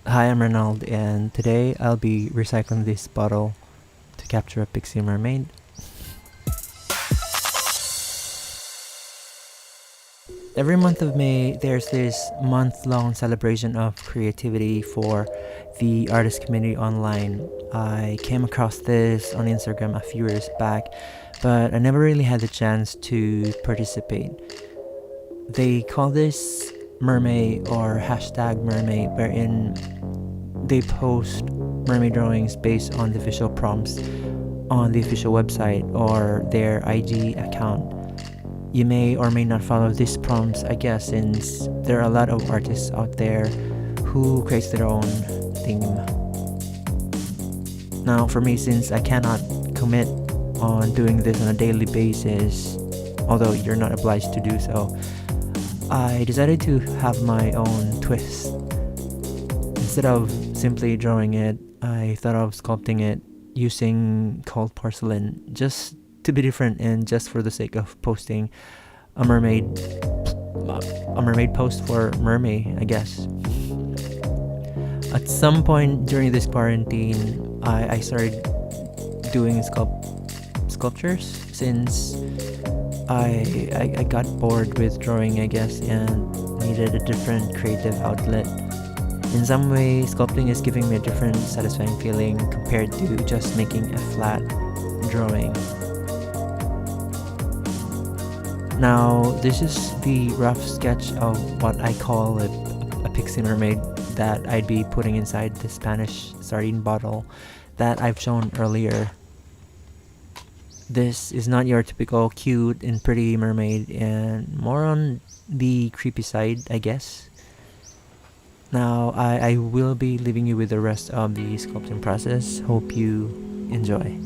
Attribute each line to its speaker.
Speaker 1: Hi, I'm Reynolds, and today I'll be recycling this bottle to capture a pixie mermaid. Every month of May, there's this month-long celebration of creativity for the artist community online. I came across this on Instagram a few years back, but I never really had the chance to participate. They call this Mermaid or hashtag Mermaid, wherein they post mermaid drawings based on the visual prompts on the official website or their IG account. You may or may not follow these prompts, I guess, since there are a lot of artists out there who creates their own theme. Now, for me, since I cannot commit on doing this on a daily basis, although you're not obliged to do so, I decided to have my own twist. Instead of simply drawing it, I thought of sculpting it using cold porcelain, just to be different and just for the sake of posting a mermaid post for Mermaid, I guess. At some point during this quarantine, I started doing sculptures since I got bored with drawing, I guess, and needed a different creative outlet. In some way, sculpting is giving me a different satisfying feeling compared to just making a flat drawing. Now, this is the rough sketch of what I call a pixie mermaid that I'd be putting inside the Spanish sardine bottle that I've shown earlier. This is not your typical cute and pretty mermaid, and more on the creepy side, I guess. Now, I will be leaving you with the rest of the sculpting process. Hope you enjoy.